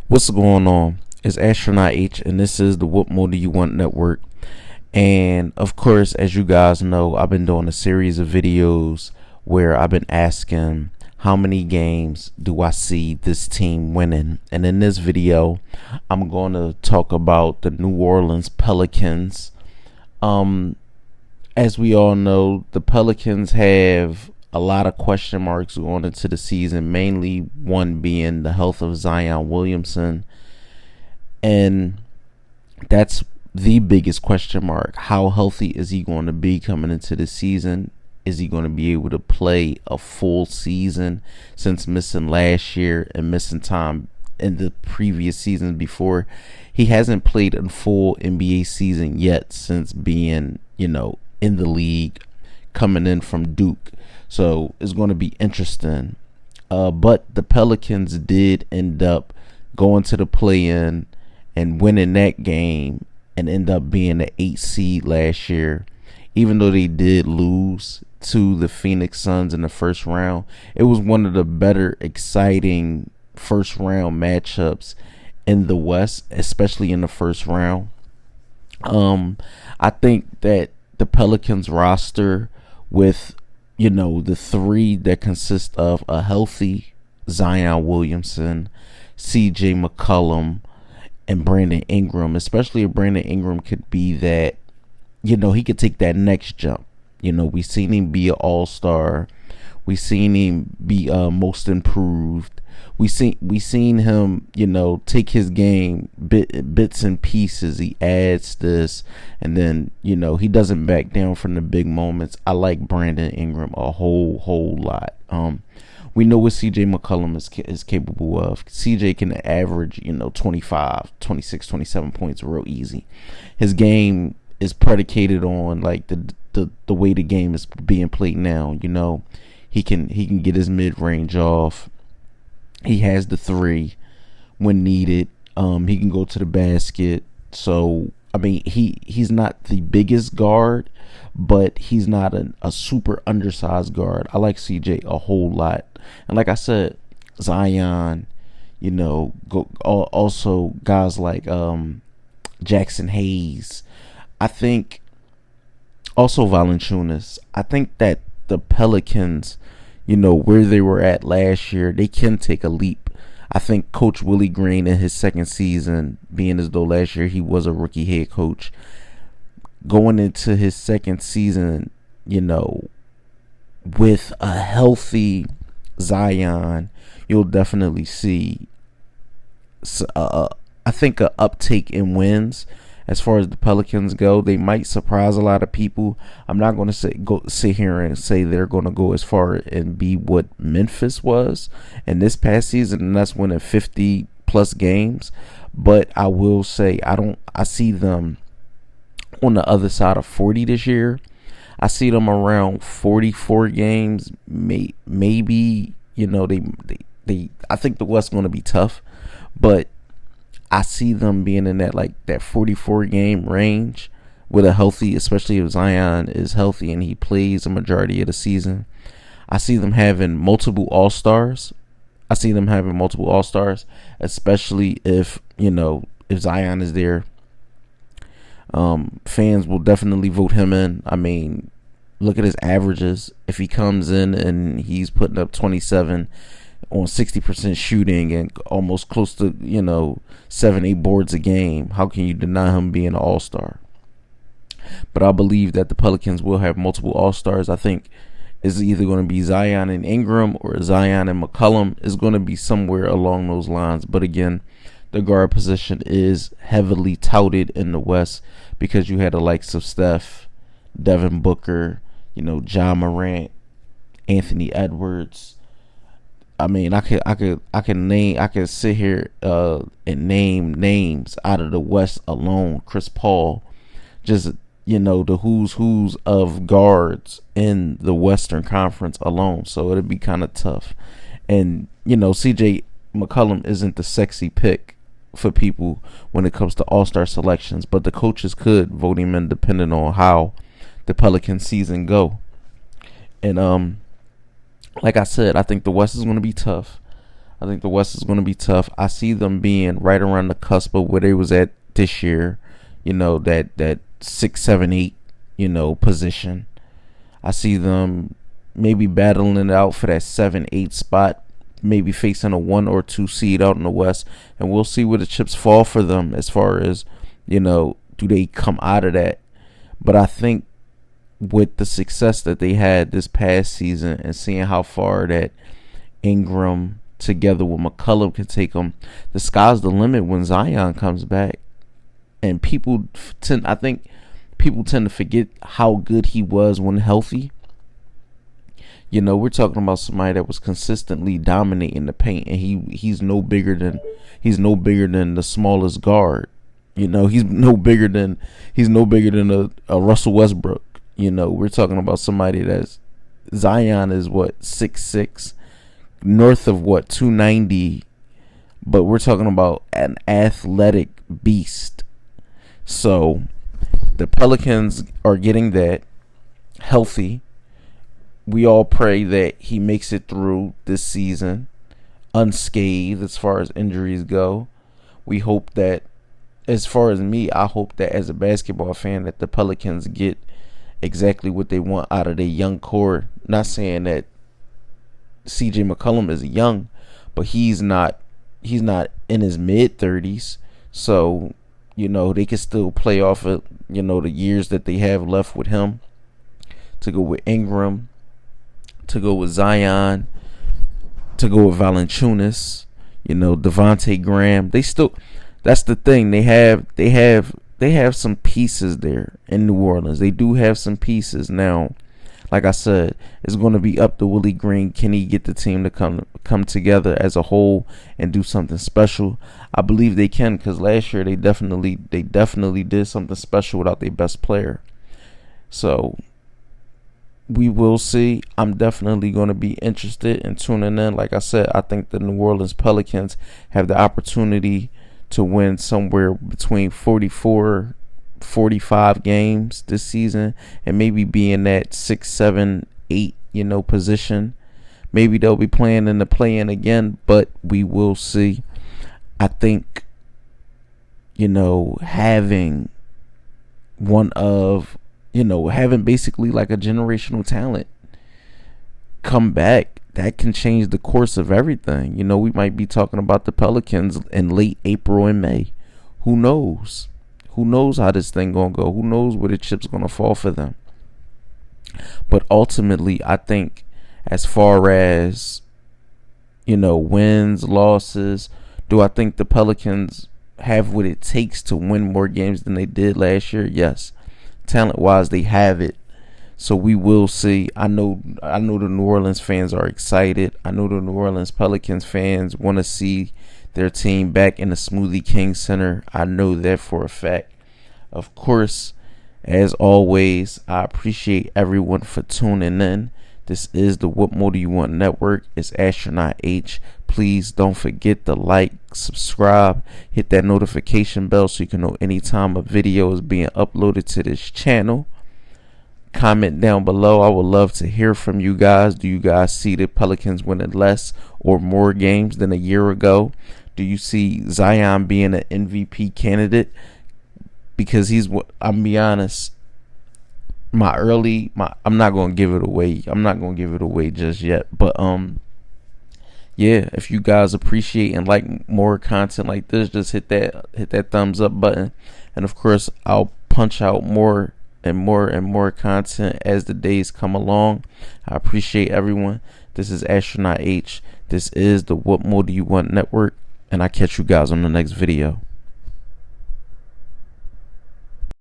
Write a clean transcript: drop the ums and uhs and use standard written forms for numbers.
What's going on? It's Astronaut H, and this is the What More Do You Want Network. And of course, as you guys know, I've been doing a series of videos where I've been asking how many games do I see this team winning. And in this video, I'm going to talk about the New Orleans Pelicans. As we all know, the Pelicans have a lot of question marks going into the season, mainly one being the health of Zion Williamson. And that's the biggest question mark. How healthy is he going to be coming into the season? Is he going to be able to play a full season since missing last year and missing time in the previous seasons before? He hasn't played a full NBA season yet since being, in the league, coming in from Duke. So it's going to be interesting. But the Pelicans did end up going to the play-in and winning that game and end up being the 8th seed last year. Even though they did lose to the Phoenix Suns in the first round, it was one of the better, exciting first round matchups in the West, especially in the first round. I think that the Pelicans roster with the three that consist of a healthy Zion Williamson, CJ McCollum, and Brandon Ingram, especially if Brandon Ingram could be that, he could take that next jump. We seen him be an all-star. We seen him be most improved. We seen him, take his game bits and pieces. He adds this, and then he doesn't back down from the big moments. I like Brandon Ingram a whole lot. We know what CJ McCollum is capable of. CJ can average 25, 26, 27 points real easy. His game is predicated on like the way the game is being played now. He can get his mid-range off. He has the three when needed. He can go to the basket. So he's not the biggest guard, but he's not a super undersized guard. I like CJ a whole lot. And like I said, Zion, also guys like Jackson Hayes. I think also Valanciunas. I think that the Pelicans, where they were at last year, they can take a leap. I think Coach Willie Green in his second season, being as though last year he was a rookie head coach, going into his second season, with a healthy Zion, you'll definitely see, I think, an uptake in wins. As far as the Pelicans go, they might surprise a lot of people. I'm not going to sit here and say they're going to go as far and be what Memphis was in this past season, and that's winning 50 plus games. But I will say I see them on the other side of 40 this year. I see them around 44 games. Maybe they. I think the West's going to be tough, but I see them being in that 44 game range with a healthy, especially if Zion is healthy and he plays a majority of the season. I see them having multiple All-Stars. Especially if Zion is there. Fans will definitely vote him in. Look at his averages. If he comes in and he's putting up 27 on 60% shooting and almost close to 7-8 boards a game, how can you deny him being an all-star? But I believe that the Pelicans will have multiple all-stars. I think it's either going to be Zion and Ingram or Zion and McCollum. Is going to be somewhere along those lines. But again, the guard position is heavily touted in the West because you had the likes of Steph, Devin Booker, Ja Morant, Anthony Edwards. I could sit here and name names out of the West alone. Chris Paul, just the who's of guards in the Western Conference alone. So it'd be kind of tough. And CJ McCollum isn't the sexy pick for people when it comes to All-Star selections, but the coaches could vote him in depending on how the Pelican season go. And like I said, I think the West is going to be tough. I think the West is going to be tough. I see them being right around the cusp of where they was at this year. That 6, 7, 8, position. I see them maybe battling it out for that 7, 8 spot, maybe facing a 1 or 2 seed out in the West, and we'll see where the chips fall for them as far as, do they come out of that. But I think with the success that they had this past season and seeing how far that Ingram together with McCollum can take them, the sky's the limit when Zion comes back. And I think people tend to forget how good he was when healthy. We're talking about somebody that was consistently dominating the paint, and he's no bigger than the smallest guard. He's no bigger than a Russell Westbrook. We're talking about somebody that's Zion is 6'6", north of 290, but we're talking about an athletic beast. So the Pelicans are getting that healthy. We all pray that he makes it through this season unscathed as far as injuries go. We hope that, as far as me, I hope that as a basketball fan that the Pelicans get exactly what they want out of their young core. Not saying that CJ McCollum is young, but he's not in his mid-30s. So, they can still play off of, the years that they have left with him, to go with Ingram, to go with Zion, to go with Valanciunas, Devontae Graham. That's the thing. They have some pieces there in New Orleans. They do have some pieces. Now, like I said, it's going to be up to Willie Green. Can he get the team to come together as a whole and do something special? I believe they can, because last year they definitely did something special without their best player. So we will see. I'm definitely going to be interested in tuning in. Like I said, I think the New Orleans Pelicans have the opportunity to win somewhere between 44, 45 games this season, and maybe be in that 6, 7, 8, position. Maybe they'll be playing in the play-in again, but we will see. I think, having having basically like a generational talent come back, that can change the course of everything. We might be talking about the Pelicans in late April and May. Who knows? Who knows how this thing gonna go? Who knows where the chips gonna fall for them? But ultimately, I think as far as, wins, losses, do I think the Pelicans have what it takes to win more games than they did last year? Yes. Talent-wise, they have it. So we will see. I know the New Orleans fans are excited. I know the New Orleans Pelicans fans want to see their team back in the Smoothie King Center. I know that for a fact. Of course, as always, I appreciate everyone for tuning in. This is the What More Do You Want Network. It's Astronaut H. Please don't forget to like, subscribe, hit that notification bell so you can know anytime a video is being uploaded to this channel. Comment down below. I would love to hear from you guys. Do you guys see the Pelicans winning less or more games than a year ago? Do you see Zion being an MVP candidate? Because I'm be honest, I'm not gonna give it away. I'm not gonna give it away just yet. But yeah, if you guys appreciate and like more content like this, just hit that thumbs up button. And of course, I'll punch out more and more content as the days come along. I appreciate everyone. This is Astronaut H. This is the What More Do You Want Network, and I catch you guys on the next video.